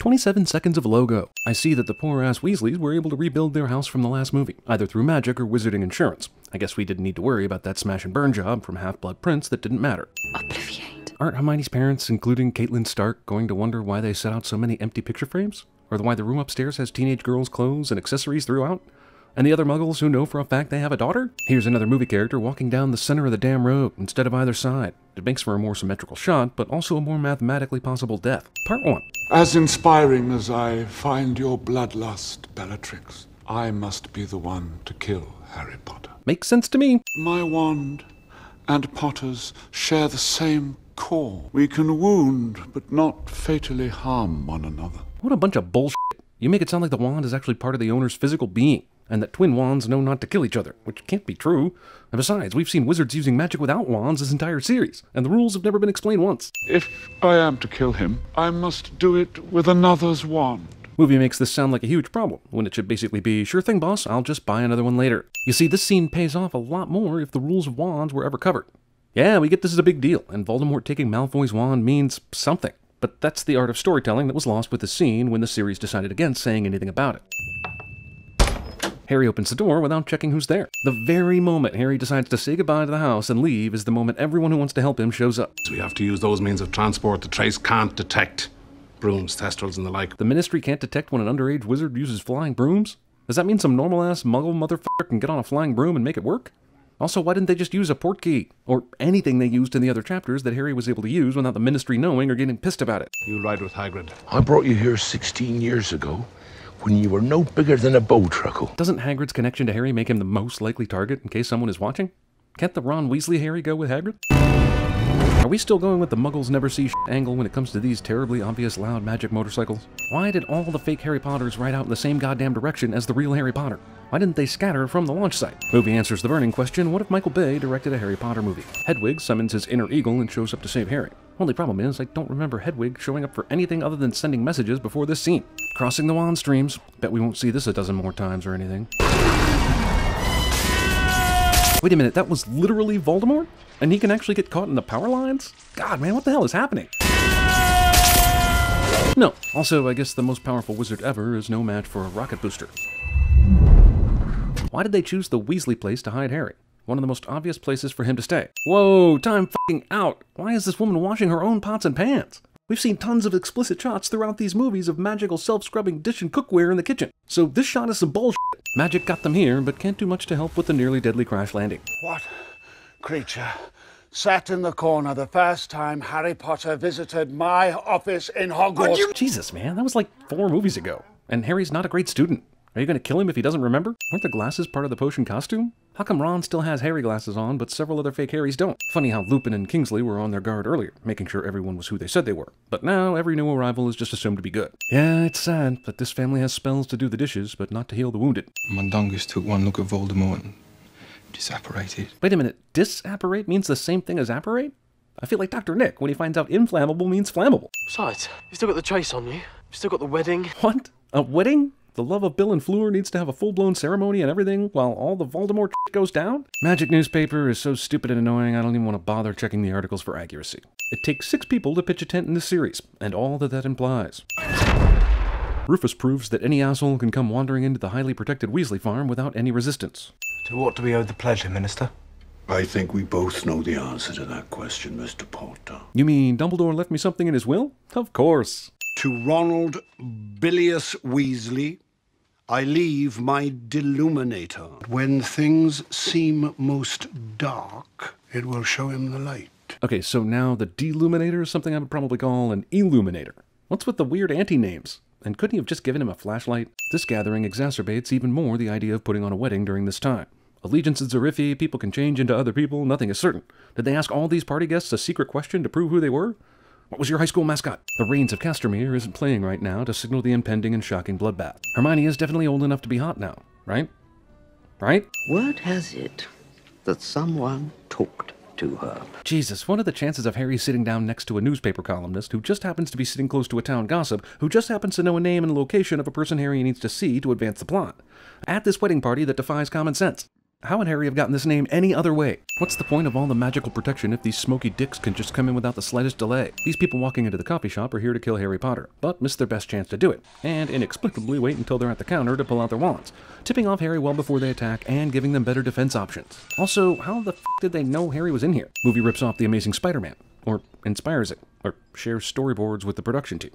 27 seconds of logo. I see that the poor-ass Weasleys were able to rebuild their house from the last movie, either through magic or wizarding insurance. I guess we didn't need to worry about that smash and burn job from Half-Blood Prince that didn't matter. Obliviate. Aren't Hermione's parents, including Caitlin Stark, going to wonder why they set out so many empty picture frames? Or why the room upstairs has teenage girls' clothes and accessories throughout? And the other muggles who know for a fact they have a daughter? Here's another movie character walking down the center of the damn road instead of either side. It makes for a more symmetrical shot, but also a more mathematically possible death. Part 1. As inspiring as I find your bloodlust, Bellatrix, I must be the one to kill Harry Potter. Makes sense to me. My wand and Potter's share the same core. We can wound, but not fatally harm one another. What a bunch of bullshit. You make it sound like the wand is actually part of the owner's physical being, and that twin wands know not to kill each other, which can't be true. And besides, we've seen wizards using magic without wands this entire series, and the rules have never been explained once. If I am to kill him, I must do it with another's wand. Movie makes this sound like a huge problem, when it should basically be, sure thing boss, I'll just buy another one later. You see, this scene pays off a lot more if the rules of wands were ever covered. Yeah, we get this is a big deal, and Voldemort taking Malfoy's wand means something. But that's the art of storytelling that was lost with the scene when the series decided against saying anything about it. Harry opens the door without checking who's there. The very moment Harry decides to say goodbye to the house and leave is the moment everyone who wants to help him shows up. So we have to use those means of transport the trace can't detect. Brooms, testrals, and the like. The Ministry can't detect when an underage wizard uses flying brooms? Does that mean some normal-ass muggle motherfucker can get on a flying broom and make it work? Also, why didn't they just use a portkey? Or anything they used in the other chapters that Harry was able to use without the Ministry knowing or getting pissed about it? You ride with Hagrid. I brought you here 16 years ago, when you were no bigger than a bow truckle. Doesn't Hagrid's connection to Harry make him the most likely target in case someone is watching? Can't the Ron Weasley Harry go with Hagrid? Are we still going with the Muggles never see shit angle when it comes to these terribly obvious loud magic motorcycles? Why did all the fake Harry Potters ride out in the same goddamn direction as the real Harry Potter? Why didn't they scatter from the launch site? Movie answers the burning question, what if Michael Bay directed a Harry Potter movie? Hedwig summons his inner eagle and shows up to save Harry. Only problem is, I don't remember Hedwig showing up for anything other than sending messages before this scene. Crossing the wand streams. Bet we won't see this a dozen more times or anything. Wait a minute, that was literally Voldemort? And he can actually get caught in the power lines? God, man, what the hell is happening? No. Also, I guess the most powerful wizard ever is no match for a rocket booster. Why did they choose the Weasley place to hide Harry? One of the most obvious places for him to stay. Whoa, time fucking out! Why is this woman washing her own pots and pans? We've seen tons of explicit shots throughout these movies of magical self-scrubbing dish and cookware in the kitchen. So this shot is some bullshit. Magic got them here, but can't do much to help with the nearly deadly crash landing. What creature sat in the corner the first time Harry Potter visited my office in Hogwarts? Jesus, man, that was like 4 movies ago. And Harry's not a great student. Are you going to kill him if he doesn't remember? Weren't the glasses part of the potion costume? How come Ron still has Harry glasses on, but several other fake Harrys don't? Funny how Lupin and Kingsley were on their guard earlier, making sure everyone was who they said they were. But now, every new arrival is just assumed to be good. Yeah, it's sad that this family has spells to do the dishes, but not to heal the wounded. Mundungus took one look at Voldemort and disapparated. Wait a minute, disapparate means the same thing as apparate? I feel like Dr. Nick when he finds out inflammable means flammable. Besides, you've still got the trace on you. You've still got the wedding. What? A wedding? The love of Bill and Fleur needs to have a full-blown ceremony and everything while all the Voldemort shit goes down? Magic newspaper is so stupid and annoying I don't even want to bother checking the articles for accuracy. It takes 6 people to pitch a tent in this series, and all that implies. Rufus proves that any asshole can come wandering into the highly protected Weasley farm without any resistance. To what do we owe the pleasure, Minister? I think we both know the answer to that question, Mr. Potter. You mean Dumbledore left me something in his will? Of course. To Ronald Bilious Weasley, I leave my deluminator. When things seem most dark, it will show him the light. Okay, so now the deluminator is something I would probably call an illuminator. What's with the weird anti-names? And couldn't he have just given him a flashlight? This gathering exacerbates even more the idea of putting on a wedding during this time. Allegiances are iffy, people can change into other people, nothing is certain. Did they ask all these party guests a secret question to prove who they were? What was your high school mascot? The Reigns of Castamere isn't playing right now to signal the impending and shocking bloodbath. Hermione is definitely old enough to be hot now, right? Right? Word has it that someone talked to her. Jesus, what are the chances of Harry sitting down next to a newspaper columnist who just happens to be sitting close to a town gossip who just happens to know a name and location of a person Harry needs to see to advance the plot? At this wedding party that defies common sense. How would Harry have gotten this name any other way? What's the point of all the magical protection if these smoky dicks can just come in without the slightest delay? These people walking into the coffee shop are here to kill Harry Potter, but miss their best chance to do it, and inexplicably wait until they're at the counter to pull out their wallets, tipping off Harry well before they attack and giving them better defense options. Also, how the f did they know Harry was in here? Movie rips off The Amazing Spider-Man, or inspires it, or shares storyboards with the production team.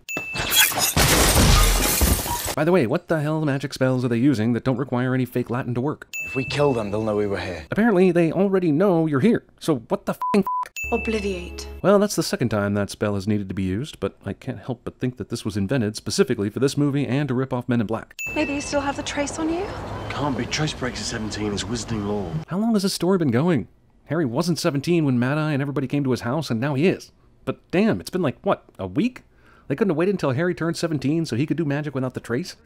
By the way, what the hell magic spells are they using that don't require any fake Latin to work? If we kill them, they'll know we were here. Apparently, they already know you're here, so what the f***ing Obliviate. Well, that's the second time that spell has needed to be used, but I can't help but think that this was invented specifically for this movie and to rip off Men in Black. Maybe you still have the trace on you? Can't be. Trace breaks at 17 is wizarding law. How long has this story been going? Harry wasn't 17 when Mad-Eye and everybody came to his house, and now he is. But damn, it's been like, what, a week? They couldn't have waited until Harry turned 17 so he could do magic without the trace?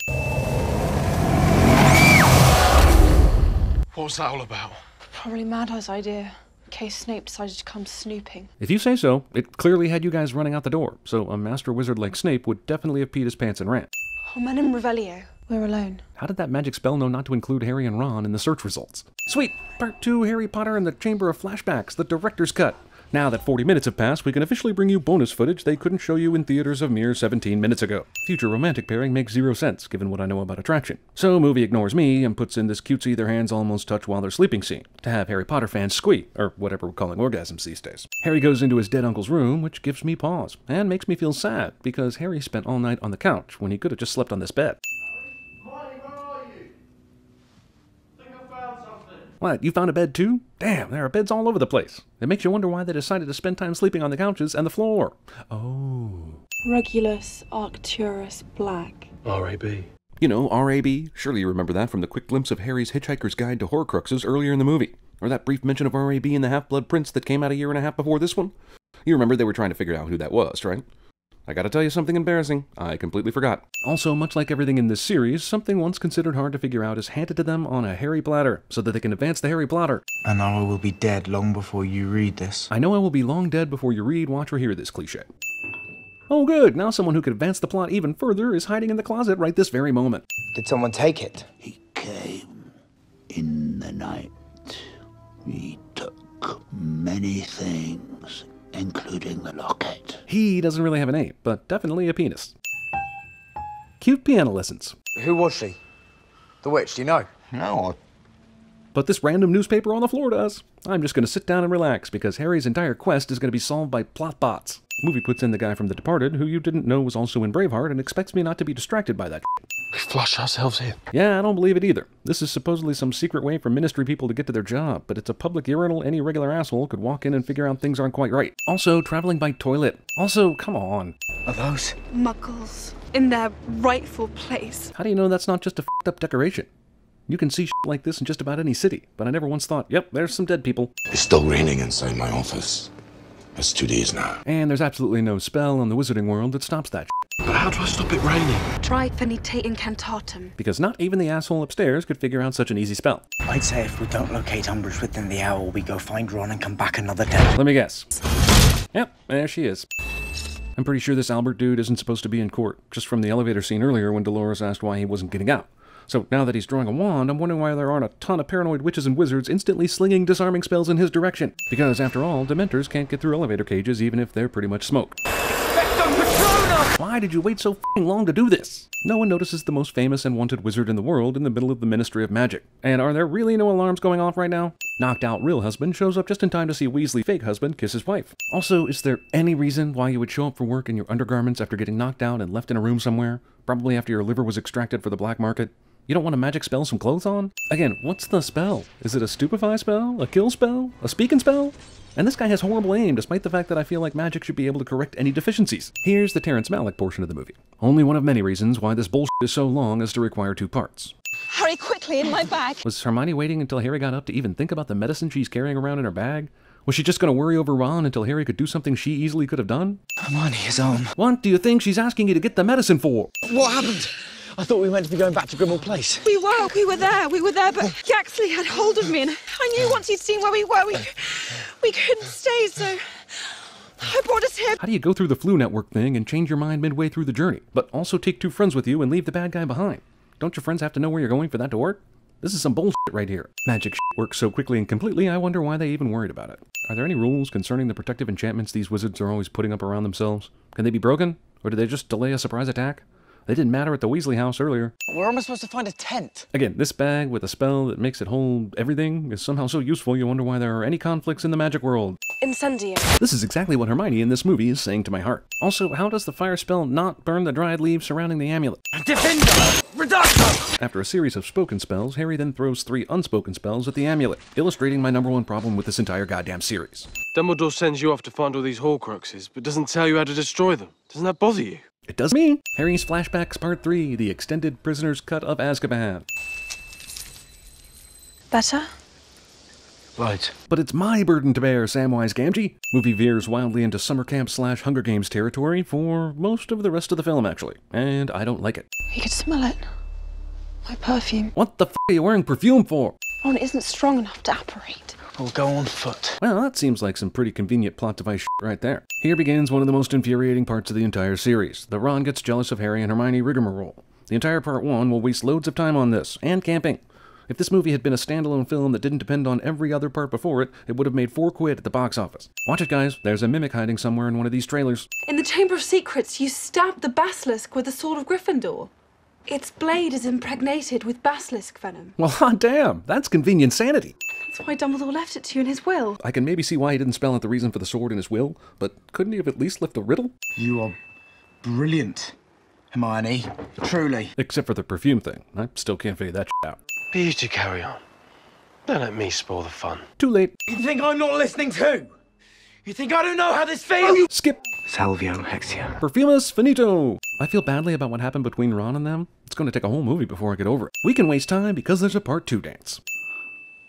What was that all about? Probably Mad-Eye's idea. In case Snape decided to come snooping. If you say so, it clearly had you guys running out the door, so a master wizard like Snape would definitely have peed his pants and ran. Oh, men in Revelio. We're alone. How did that magic spell know not to include Harry and Ron in the search results? Sweet! Part 2, Harry Potter and the Chamber of Flashbacks, the director's cut. Now that 40 minutes have passed, we can officially bring you bonus footage they couldn't show you in theaters a mere 17 minutes ago. Future romantic pairing makes zero sense, given what I know about attraction. So movie ignores me and puts in this cutesy their hands almost touch while they're sleeping scene, to have Harry Potter fans squeak, or whatever we're calling orgasms these days. Harry goes into his dead uncle's room, which gives me pause, and makes me feel sad, because Harry spent all night on the couch when he could have just slept on this bed. What, you found a bed too? Damn, there are beds all over the place. It makes you wonder why they decided to spend time sleeping on the couches and the floor. Oh. Regulus Arcturus Black. R.A.B. You know, R.A.B. Surely you remember that from the quick glimpse of Harry's Hitchhiker's Guide to Horcruxes earlier in the movie. Or that brief mention of R.A.B. in the Half-Blood Prince that came out a year and a half before this one. You remember they were trying to figure out who that was, right? I gotta tell you something embarrassing. I completely forgot. Also, much like everything in this series, something once considered hard to figure out is handed to them on a Harry platter, so that they can advance the Harry plotter. And I will be dead long before you read this. I know I will be long dead before you read, watch, or hear this cliche. Oh good, now someone who could advance the plot even further is hiding in the closet right this very moment. Did someone take it? He came in the night. He took many things, including the locket. He doesn't really have a name, but definitely a penis. Cute piano lessons. Who was she? The witch, do you know? No. But this random newspaper on the floor does. I'm just going to sit down and relax, because Harry's entire quest is going to be solved by plot bots. The movie puts in the guy from The Departed, who you didn't know was also in Braveheart, and expects me not to be distracted by that. We flush ourselves in. Yeah, I don't believe it either. This is supposedly some secret way for ministry people to get to their job, but it's a public urinal any regular asshole could walk in and figure out things aren't quite right. Also, traveling by toilet. Also, come on. Are those? Muggles. In their rightful place. How do you know that's not just a f***ed up decoration? You can see shit like this in just about any city, but I never once thought, yep, there's some dead people. It's still raining inside my office. It's 2 days now. And there's absolutely no spell in the wizarding world that stops that shit. But how do I stop it raining? Try Venite Incantatem. Because not even the asshole upstairs could figure out such an easy spell. I'd say if we don't locate Umbridge within the hour, we go find Ron and come back another day. Let me guess. Yep, there she is. I'm pretty sure this Albert dude isn't supposed to be in court, just from the elevator scene earlier when Dolores asked why he wasn't getting out. So now that he's drawing a wand, I'm wondering why there aren't a ton of paranoid witches and wizards instantly slinging disarming spells in his direction. Because after all, Dementors can't get through elevator cages even if they're pretty much smoke. Why did you wait so f***ing long to do this? No one notices the most famous and wanted wizard in the world in the middle of the Ministry of Magic. And are there really no alarms going off right now? Knocked out real husband shows up just in time to see Weasley fake husband kiss his wife. Also, is there any reason why you would show up for work in your undergarments after getting knocked out and left in a room somewhere? Probably after your liver was extracted for the black market? You don't want to magic spell some clothes on? Again, what's the spell? Is it a stupefy spell? A kill spell? A speaking spell? And this guy has horrible aim, despite the fact that I feel like magic should be able to correct any deficiencies. Here's the Terrence Malick portion of the movie. Only one of many reasons why this bullshit is so long as to require 2 parts. Hurry quickly, in my bag. Was Hermione waiting until Harry got up to even think about the medicine she's carrying around in her bag? Was she just going to worry over Ron until Harry could do something she easily could have done? Hermione is home. What do you think she's asking you to get the medicine for? What happened? I thought we were meant to be going back to Grimmauld Place. We were there, but Yaxley had hold of me, and I knew once he'd seen where we were, we couldn't stay, so I brought us here. How do you go through the flu network thing and change your mind midway through the journey, but also take 2 friends with you and leave the bad guy behind? Don't your friends have to know where you're going for that to work? This is some bullshit right here. Magic shit works so quickly and completely, I wonder why they even worried about it. Are there any rules concerning the protective enchantments these wizards are always putting up around themselves? Can they be broken? Or do they just delay a surprise attack? They didn't matter at the Weasley house earlier. Where am I supposed to find a tent? Again, this bag with a spell that makes it hold everything is somehow so useful you wonder why there are any conflicts in the magic world. Incendio. This is exactly what Hermione in this movie is saying to my heart. Also, how does the fire spell not burn the dried leaves surrounding the amulet? Defender! Reducto! After a series of spoken spells, Harry then throws 3 unspoken spells at the amulet, illustrating my #1 problem with this entire goddamn series. Dumbledore sends you off to find all these Horcruxes, but doesn't tell you how to destroy them. Doesn't that bother you? It does me. Harry's Flashbacks Part 3, The Extended Prisoner's Cut of Azkaban. Better? Right. But it's my burden to bear, Samwise Gamgee. Movie veers wildly into summer camp / Hunger Games territory for most of the rest of the film, actually. And I don't like it. You could smell it. My perfume. What the f*** are you wearing perfume for? Ron isn't strong enough to apparate. We'll go on foot. Well, that seems like some pretty convenient plot device shit right there. Here begins one of the most infuriating parts of the entire series. The Ron gets jealous of Harry and Hermione rigmarole. The entire part 1 will waste loads of time on this, and camping. If this movie had been a standalone film that didn't depend on every other part before it, it would have made £4 at the box office. Watch it, guys. There's a mimic hiding somewhere in one of these trailers. In the Chamber of Secrets, you stabbed the basilisk with the sword of Gryffindor. Its blade is impregnated with basilisk venom. Well, hot damn. That's convenient sanity. That's why Dumbledore left it to you in his will. I can maybe see why he didn't spell out the reason for the sword in his will, but couldn't he have at least left a riddle? You are brilliant, Hermione. Truly. Except for the perfume thing. I still can't figure that shit out. Be you to carry on. Don't let me spoil the fun. Too late. You think I'm not listening too? You think I don't know how this feels? Skip. Salvio Hexia. Perfumus finito. I feel badly about what happened between Ron and them. It's going to take a whole movie before I get over it. We can waste time because there's a part 2 dance.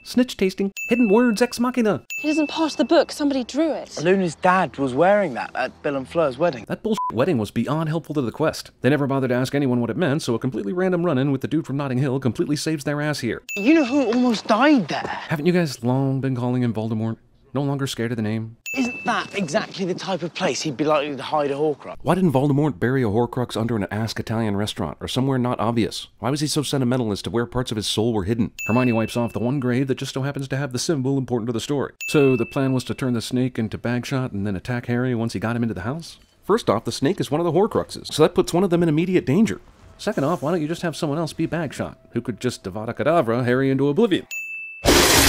Snitch tasting. Hidden words ex machina. It isn't part of the book. Somebody drew it. Luna's dad was wearing that at Bill and Fleur's wedding. That bullshit wedding was beyond helpful to the quest. They never bothered to ask anyone what it meant, so a completely random run-in with the dude from Notting Hill completely saves their ass here. You know who almost died there? Haven't you guys long been calling him Voldemort? No longer scared of the name? Isn't that exactly the type of place he'd be likely to hide a Horcrux? Why didn't Voldemort bury a Horcrux under an Ask Italian restaurant, or somewhere not obvious? Why was he so sentimental as to where parts of his soul were hidden? Hermione wipes off the one grave that just so happens to have the symbol important to the story. So the plan was to turn the snake into Bagshot and then attack Harry once he got him into the house? First off, the snake is one of the Horcruxes, so that puts one of them in immediate danger. Second off, why don't you just have someone else be Bagshot, who could just Avada Kedavra Harry into oblivion?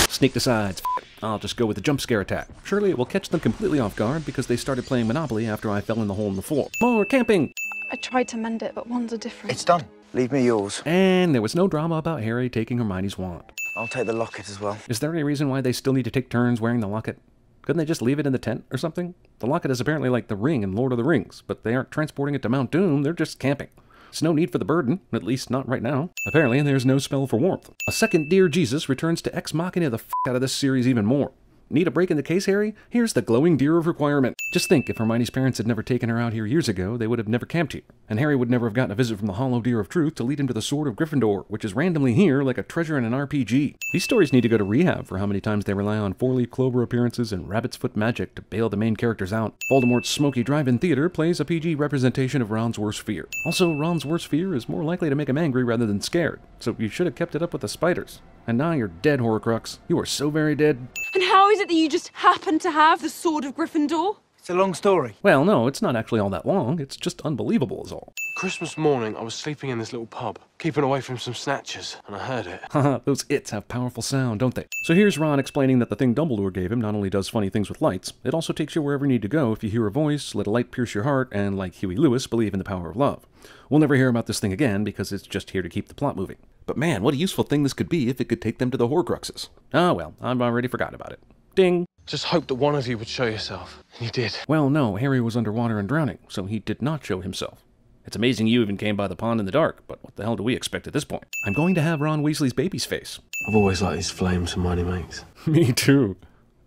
Snake decides, I'll just go with the jump scare attack. Surely it will catch them completely off guard because they started playing Monopoly after I fell in the hole in the floor. More camping! I tried to mend it, but wands are different. It's done. Leave me yours. And there was no drama about Harry taking Hermione's wand. I'll take the locket as well. Is there any reason why they still need to take turns wearing the locket? Couldn't they just leave it in the tent or something? The locket is apparently like the ring in Lord of the Rings, but they aren't transporting it to Mount Doom, they're just camping. There's no need for the burden, at least not right now. Apparently, there's no spell for warmth. A second Dear Jesus returns to Ex Machina the f*** out of this series even more. Need a break in the case, Harry? Here's the glowing deer of requirement. Just think, if Hermione's parents had never taken her out here years ago, they would have never camped here. And Harry would never have gotten a visit from the hollow deer of truth to lead him to the sword of Gryffindor, which is randomly here like a treasure in an RPG. These stories need to go to rehab for how many times they rely on four-leaf clover appearances and rabbit's foot magic to bail the main characters out. Voldemort's smoky drive-in theater plays a PG representation of Ron's worst fear. Also, Ron's worst fear is more likely to make him angry rather than scared, so you should have kept it up with the spiders. And now you're dead, Horcrux. You are so very dead. And how is it that you just happen to have the sword of Gryffindor? It's a long story. Well, no, it's not actually all that long. It's just unbelievable is all. Christmas morning, I was sleeping in this little pub, keeping away from some snatchers, and I heard it. Haha, those its have powerful sound, don't they? So here's Ron explaining that the thing Dumbledore gave him not only does funny things with lights, it also takes you wherever you need to go if you hear a voice, let a light pierce your heart, and like Huey Lewis, believe in the power of love. We'll never hear about this thing again because it's just here to keep the plot moving. But man, what a useful thing this could be if it could take them to the Horcruxes. Ah well, I've already forgot about it. Ding! Just hoped that one of you would show yourself. And you did. Well, no, Harry was underwater and drowning, so he did not show himself. It's amazing you even came by the pond in the dark, but what the hell do we expect at this point? I'm going to have Ron Weasley's baby's face. I've always liked these flames Hermione makes. Me too.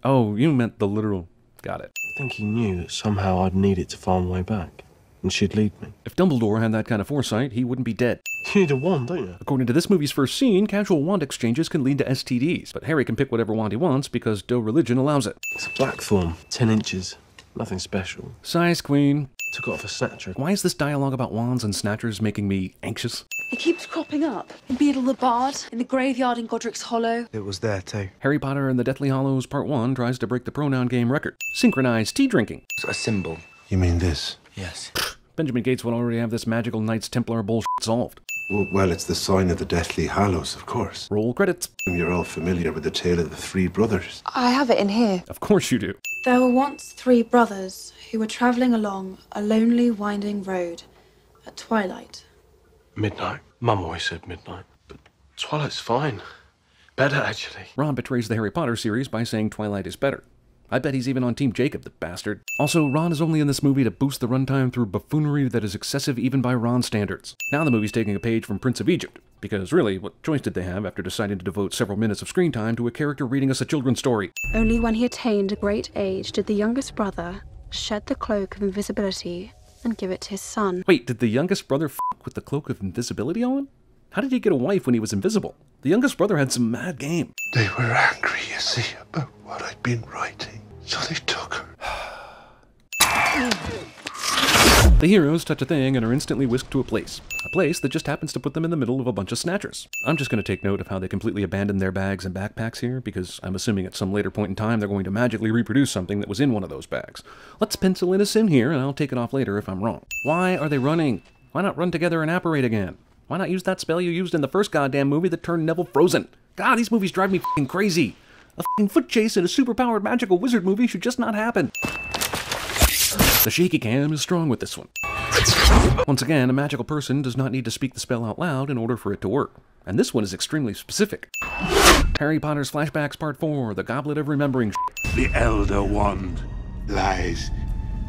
Oh, you meant the literal. Got it. I think he knew that somehow I'd need it to find my way back, and she'd lead me. If Dumbledore had that kind of foresight, he wouldn't be dead. You need a wand, don't you? According to this movie's first scene, casual wand exchanges can lead to STDs, but Harry can pick whatever wand he wants because Doe religion allows it. It's a blackthorn, 10 inches. Nothing special. Size queen. Took it off a snatcher. Why is this dialogue about wands and snatchers making me anxious? It keeps cropping up. In Beedle the Bard, in the graveyard in Godric's Hollow. It was there too. Harry Potter and the Deathly Hallows Part 1 tries to break the pronoun game record. Synchronized tea drinking. A symbol. You mean this? Yes. Benjamin Gates will already have this magical Knights Templar bullshit solved. Well, it's the sign of the Deathly Hallows, of course. Roll credits. You're all familiar with the tale of the three brothers. I have it in here. Of course you do. There were once 3 brothers who were travelling along a lonely, winding road at twilight. Midnight. Mum always said midnight, but Twilight's fine. Better, actually. Ron betrays the Harry Potter series by saying Twilight is better. I bet he's even on Team Jacob, the bastard. Also, Ron is only in this movie to boost the runtime through buffoonery that is excessive even by Ron standards. Now the movie's taking a page from Prince of Egypt, because really, what choice did they have after deciding to devote several minutes of screen time to a character reading us a children's story? Only when he attained a great age did the youngest brother shed the cloak of invisibility and give it to his son. Wait, did the youngest brother f*** with the cloak of invisibility on? How did he get a wife when he was invisible? The youngest brother had some mad game. They were angry, you see, about what I'd been writing, so they took her. The heroes touch a thing and are instantly whisked to a place that just happens to put them in the middle of a bunch of snatchers. I'm just going to take note of how they completely abandoned their bags and backpacks here, because I'm assuming at some later point in time they're going to magically reproduce something that was in one of those bags. Let's pencil in a sin here, and I'll take it off later if I'm wrong. Why are they running? Why not run together and apparate again? Why not use that spell you used in the first goddamn movie that turned Neville frozen? God, these movies drive me f***ing crazy. A f***ing foot chase in a superpowered magical wizard movie should just not happen. The shaky cam is strong with this one. Once again, a magical person does not need to speak the spell out loud in order for it to work. And this one is extremely specific. Harry Potter's Flashbacks Part 4, The Goblet of Remembering. The Elder Wand Lies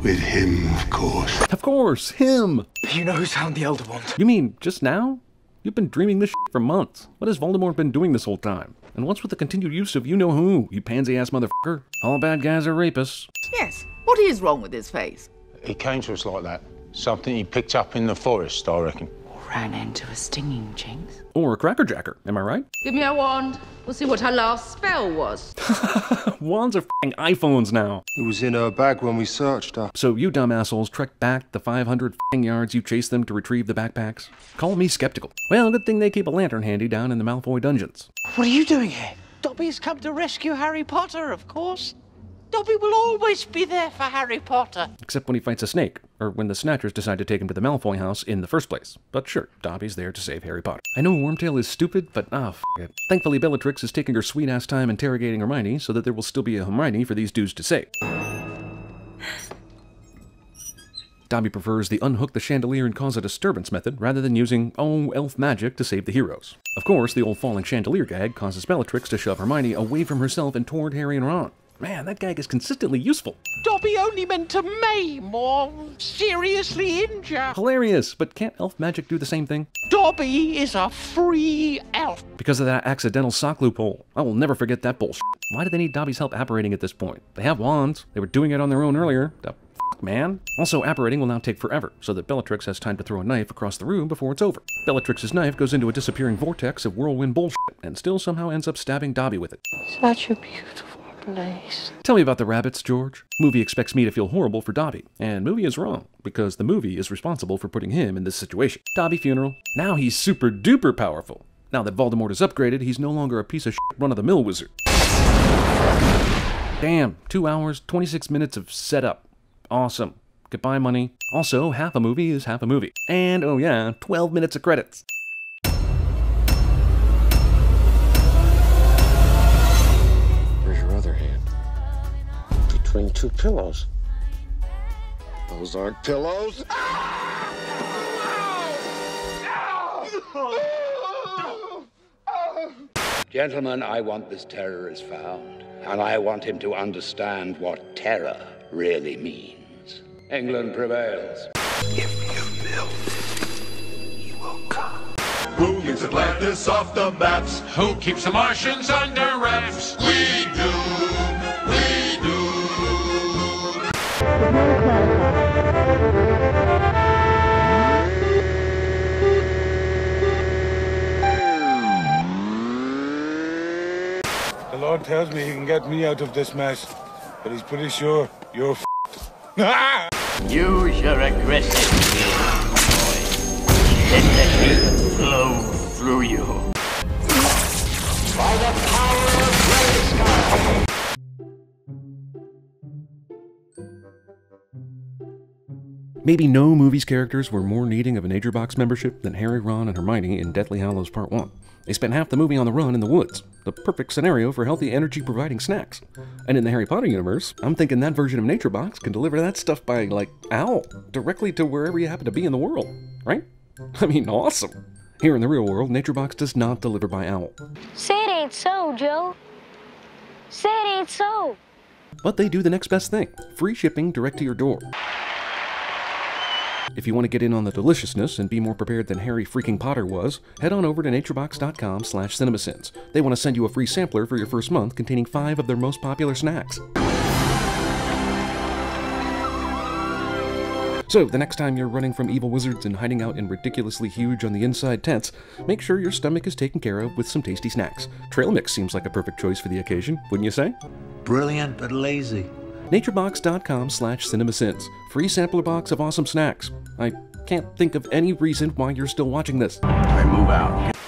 with him, of course. Of course, him! You know who's found the Elder Wand? You mean, just now? You've been dreaming this for months. What has Voldemort been doing this whole time? And what's with the continued use of you-know-who, you pansy-ass motherfucker? All bad guys are rapists. Yes. What is wrong with his face? He came to us like that. Something he picked up in the forest, I reckon. Ran into a stinging jinx. Or a crackerjacker, am I right? Give me a wand. We'll see what her last spell was. Wands are f***ing iPhones now. It was in her bag when we searched her. So you dumb assholes trekked back the 500 f***ing yards you chased them to retrieve the backpacks? Call me skeptical. Well, good thing they keep a lantern handy down in the Malfoy dungeons. What are you doing here? Dobby's come to rescue Harry Potter, of course. Dobby will always be there for Harry Potter. Except when he fights a snake, or when the Snatchers decide to take him to the Malfoy house in the first place. But sure, Dobby's there to save Harry Potter. I know Wormtail is stupid, but f*** it. Thankfully, Bellatrix is taking her sweet-ass time interrogating Hermione so that there will still be a Hermione for these dudes to say. Dobby prefers the unhook the chandelier and cause a disturbance method rather than using, elf magic to save the heroes. Of course, the old falling chandelier gag causes Bellatrix to shove Hermione away from herself and toward Harry and Ron. Man, that gag is consistently useful. Dobby only meant to maim or seriously injure. Hilarious, but can't elf magic do the same thing? Dobby is a free elf. Because of that accidental sock loophole. I will never forget that bullshit. Why do they need Dobby's help apparating at this point? They have wands. They were doing it on their own earlier. The f***, man. Also, apparating will now take forever, so that Bellatrix has time to throw a knife across the room before it's over. Bellatrix's knife goes into a disappearing vortex of whirlwind bullshit, and still somehow ends up stabbing Dobby with it. Such a beautiful place. Tell me about the rabbits, George. Movie expects me to feel horrible for Dobby, and movie is wrong, because the movie is responsible for putting him in this situation. Dobby funeral. Now he's super duper powerful. Now that Voldemort is upgraded, he's no longer a piece of shit run-of-the-mill wizard. Damn, 2 hours, 26 minutes of setup. Awesome. Goodbye, money. Also, half a movie is half a movie. And, oh yeah, 12 minutes of credits. Between 2 pillows. Those aren't pillows. Gentlemen, I want this terrorist found, and I want him to understand what terror really means. England prevails. If you build, he will come. Who gets Atlantis off the maps? Who keeps the Martians under wraps? We do. We do. The Lord tells me he can get me out of this mess, but he's pretty sure you're f***ed. Use your aggressive skills, boy. Let the flow through you. By the power of Grayskull! Maybe no movie's characters were more needing of a Nature Box membership than Harry, Ron, and Hermione in Deathly Hallows Part 1. They spent half the movie on the run in the woods, the perfect scenario for healthy energy-providing snacks. And in the Harry Potter universe, I'm thinking that version of Nature Box can deliver that stuff by, like, owl, directly to wherever you happen to be in the world, right? I mean, awesome! Here in the real world, Nature Box does not deliver by owl. Say it ain't so, Joe. Say it ain't so. But they do the next best thing, free shipping direct to your door. If you want to get in on the deliciousness and be more prepared than Harry freaking Potter was, head on over to naturebox.com/CinemaSins. They want to send you a free sampler for your first month containing 5 of their most popular snacks. So, the next time you're running from evil wizards and hiding out in ridiculously huge on the inside tents, make sure your stomach is taken care of with some tasty snacks. Trail mix seems like a perfect choice for the occasion, wouldn't you say? Brilliant but lazy. naturebox.com/CinemaSins. Free sampler box of awesome snacks. I can't think of any reason why you're still watching this. I move out.